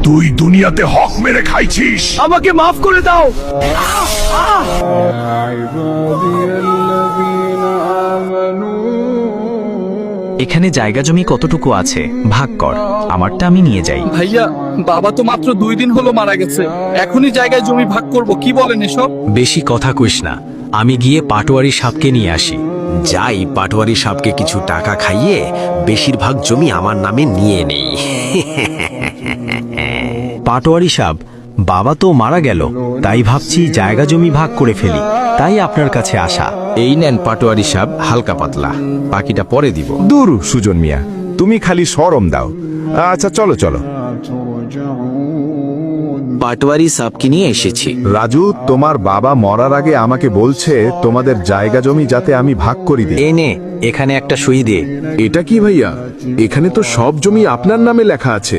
তুই দুনিয়াতে হক মেরে খাইছিস, আমাকে মাফ করে দাও। এখানে জায়গা জমি কতটুকু আছে ভাগ কর, আমারটা আমি নিয়ে যাই। ভাইয়া, বাবা তো মাত্র 2 দিন হলো মারা গেছে, এখনই জায়গায় জমি ভাগ করব, কি বলেন এসব? বেশি কথা কইস না, আমি গিয়ে পাটোয়ারি সাপকে নিয়ে আসি। যাই পাটোয়ারি সাপকে কিছু টাকা খাইয়ে বেশিরভাগ জমি আমার নামে নিয়ে নেই। পাটোয়ারি সাপ, বাবা তো মারা গেল, তাই ভাবছি জায়গা জমি ভাগ করে ফেলি, তাই আপনার কাছে আসা। এই নেন পাটোয়ারি সাহেব, হালকা পাতলা, বাকিটা পরে দিব। দূর সুজন মিয়া, তুমি খালি শরম দাও। আচ্ছা চলো চলো। পাটোয়ারি সাপকে নিয়ে এসেছি। রাজু, তোমার বাবা মরার আগে আমাকে বলছে তোমাদের জায়গা জমি যাতে আমি ভাগ করি দিই। এনে এখানে একটা সই দে। এটা কি ভাইয়া? এখানে তো সব জমি আপনার নামে লেখা আছে।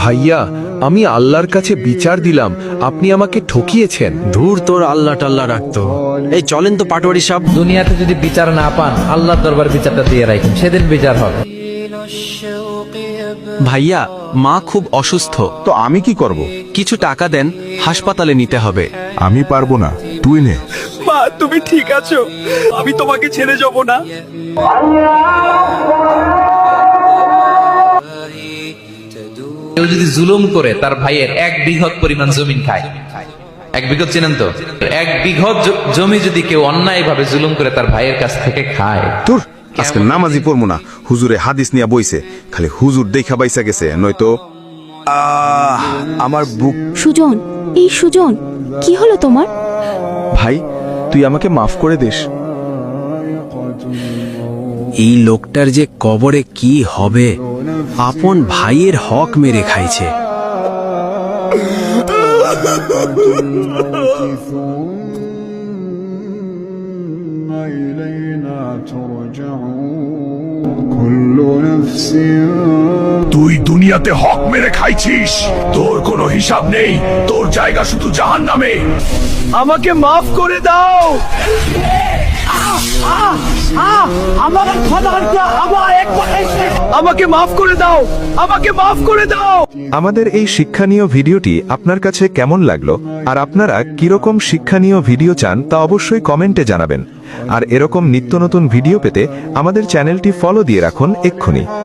ভাইয়া, আমি আল্লাহর কাছে বিচার দিলাম, আপনি আমাকে ঠকিয়েছেন। ধুর তোর আল্লাহ টাল্লাহ রাখতো। এই চলেন তো পাটোয়ারি সাপ। দুনিয়াতে যদি বিচার না পান, আল্লাহর দরবার বিচারটা দিয়ে রাখেন, সেদিন বিচার হবে। ভাইয়া, মা খুব অসুস্থ, তো আমি কি করব? কিছু টাকা দেন, হাসপাতালে নিতে হবে। আমি পারবো না, তুই নে। মা, তুমি ঠিক আছো? আমি তোমাকে ছেড়ে যাব না। কেউ যদি জুলুম করে তার ভাইয়ের 1 বিঘত পরিমাণ জমি খায়, 1 বিঘত চেনেন তো? 1 বিঘত জমি যদি কেউ অন্যায় ভাবে জুলুম করে তার ভাইয়ের কাছ থেকে খায়, তোর আজকে নামাজি পড়বো না, হুজুরে হাদিস নিয়ে বইছে, খালি হুজুর দেখা বাইসা গেছে, নয়তো আমার বুক। সুজন, এই সুজন, কি হলো তোমার? ভাই, তুই আমাকে মাফ করে দিস। এই লোকটার যে কবরে কি হবে, আপন ভাইয়ের হক মেরে খাইছে। তুই দুনিয়াতে হক মেরে খাইছিস, তোর কোনো হিসাব নেই, তোর জায়গা শুধু জাহান্নামে। আমাকে মাফ করে দাও। আমাকে মাফ করে দাও, আমাকে মাফ করে দাও। আমাদের এই শিক্ষণীয় ভিডিওটি আপনার কাছে কেমন লাগলো, আর আপনারা কিরকম শিক্ষণীয় ভিডিও চান তা অবশ্যই কমেন্টে জানাবেন। আর এরকম নিত্য নতুন ভিডিও পেতে আমাদের চ্যানেলটি ফলো দিয়ে রাখুন এক্ষুনি।